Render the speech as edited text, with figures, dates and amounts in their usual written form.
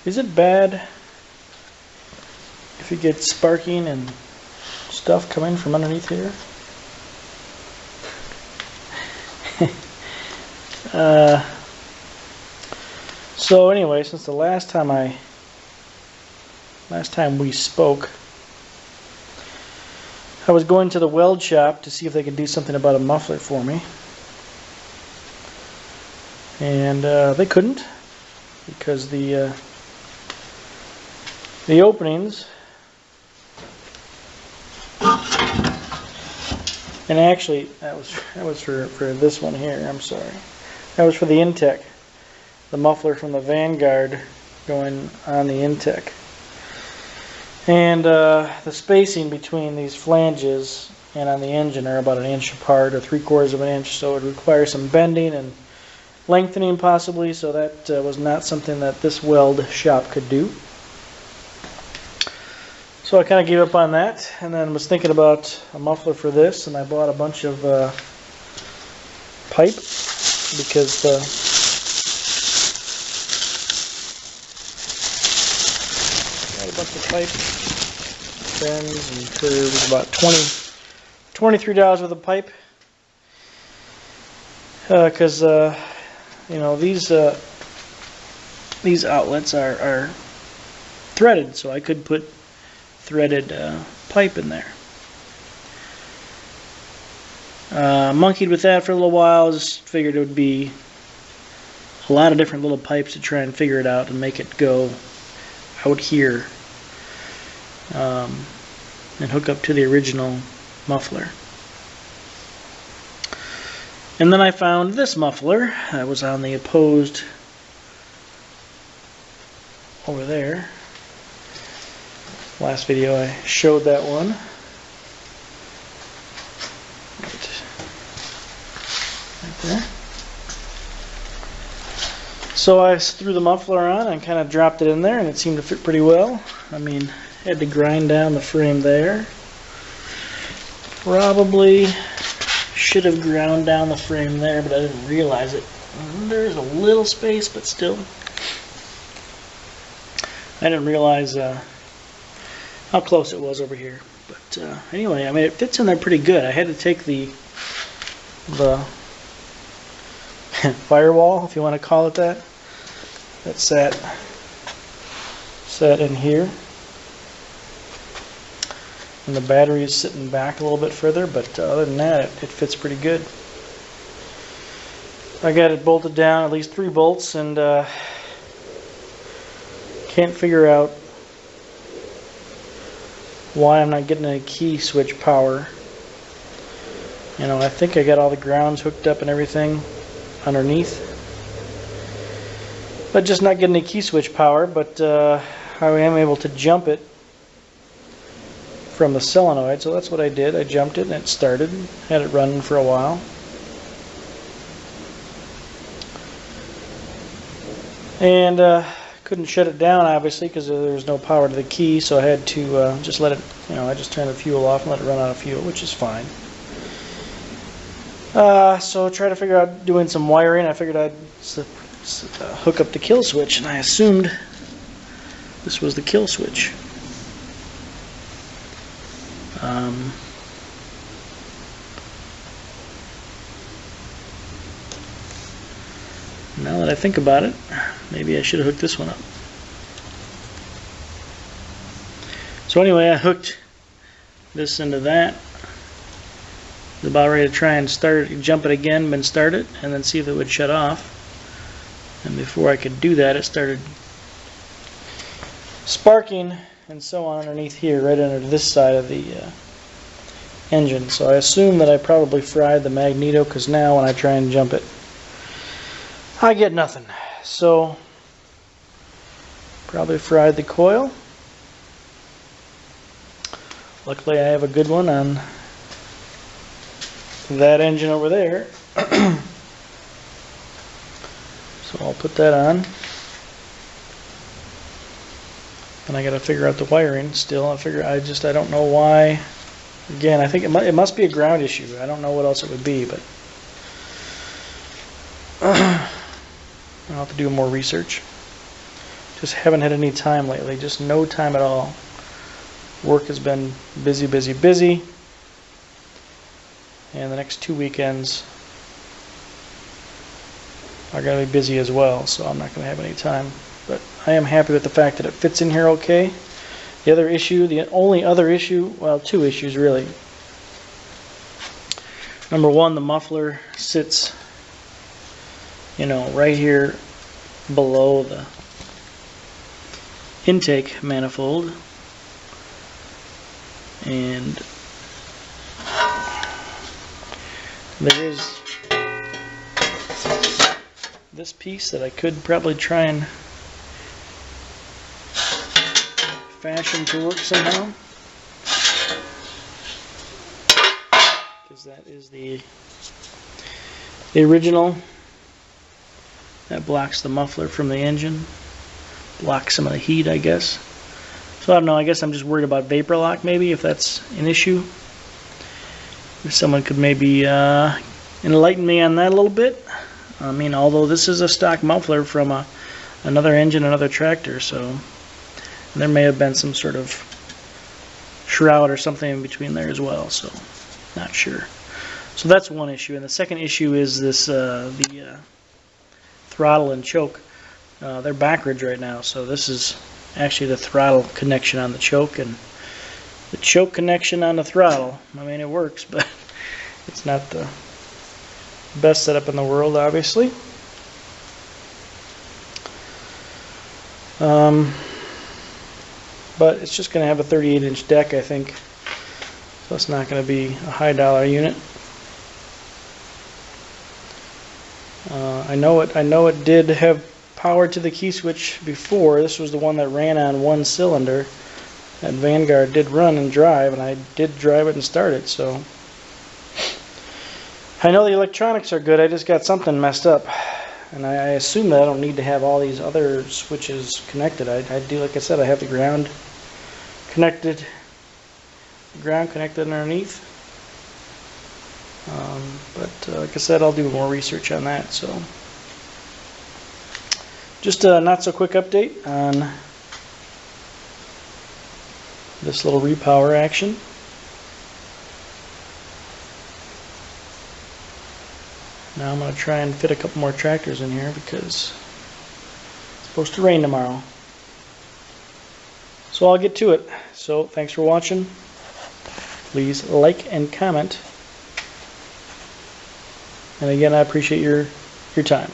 Is it bad if you get sparking and stuff coming from underneath here? So anyway, since the last time we spoke, I was going to the weld shop to see if they could do something about a muffler for me, and they couldn't, because the openings, and actually that was for this one here. I'm sorry, that was for the intake, the muffler from the Vanguard going on the intake. And the spacing between these flanges and on the engine are about 1 inch apart, or 3/4 of an inch, so it would require some bending and lengthening possibly, so that was not something that this weld shop could do. So I kind of gave up on that, and then was thinking about a muffler for this, and I bought a bunch of pipe, because a bunch of pipe, bends and curves, about $23 worth of pipe, because you know, these outlets are threaded, so I could put threaded pipe in there. Monkeyed with that for a little while. Just figured it would be a lot of different little pipes to try and figure it out and make it go out here and hook up to the original muffler. And then I found this muffler that was on the opposed over there. Last video I showed that one. Right there. So I threw the muffler on and kind of dropped it in there, and it seemed to fit pretty well. I mean, had to grind down the frame there. Probably should have ground down the frame there, but I didn't realize it. There's a little space, but still. I didn't realize how close it was over here. But anyway, I mean, it fits in there pretty good. I had to take the firewall, if you want to call it that. That sat in here. And the battery is sitting back a little bit further, but other than that, it fits pretty good. I got it bolted down, at least 3 bolts, and can't figure out why I'm not getting any key switch power. You know, I think I got all the grounds hooked up and everything underneath, but just not getting any key switch power. But I am able to jump it from the solenoid, so that's what I did. I jumped it and it started. Had it running for a while. And couldn't shut it down, obviously, because there was no power to the key, so I had to just let it, you know, I just turned the fuel off and let it run out of fuel, which is fine. So try to figure out doing some wiring. I figured I'd hook up the kill switch, and I assumed this was the kill switch. Now that I think about it, maybe I should have hooked this one up. So anyway, I hooked this into that. I was about ready to try and jump it again, then start it, and then see if it would shut off. And before I could do that, it started sparking and so on underneath here, right under this side of the engine. So I assume that I probably fried the magneto, because now when I try and jump it, I get nothing. So probably fried the coil. Luckily I have a good one on that engine over there. So I'll put that on. And I got to figure out the wiring still. I don't know why. Again, I think it must be a ground issue. I don't know what else it would be, but I'll have to do more research to Just haven't had any time lately, just no time at all. Work has been busy, busy, busy. And the next 2 weekends are going to be busy as well, so I'm not going to have any time. But I am happy with the fact that it fits in here okay. The only other issue, well, two issues really. Number one, the muffler sits, right here below the intake manifold. And there is this piece that I could probably try and fashion to work somehow, because that is the original that blocks the muffler from the engine, blocks some of the heat, I guess. So I don't know, I guess I'm just worried about vapor lock maybe, if that's an issue. If someone could maybe enlighten me on that a little bit. I mean, although this is a stock muffler from another engine, another tractor, so there may have been some sort of shroud or something in between there as well, so not sure. So that's one issue. And the second issue is this the throttle and choke. They're backwards right now, so this is actually the throttle connection on the choke, and the choke connection on the throttle, I mean, it works, but it's not the best setup in the world, obviously. But it's just going to have a 38-inch deck, I think, so it's not going to be a high dollar unit. I know it did have power to the key switch before. This was the one that ran on one cylinder. That Vanguard did run and drive, and I did drive it and start it, so I know the electronics are good. I just got something messed up, and I assume that I don't need to have all these other switches connected. I do, like I said, I have the ground connected underneath. But like I said, I'll do more research on that. So just a not so quick update on this little repower action. Now I'm going to try and fit a couple more tractors in here because it's supposed to rain tomorrow. So I'll get to it. So thanks for watching. Please like and comment. And again, I appreciate your time.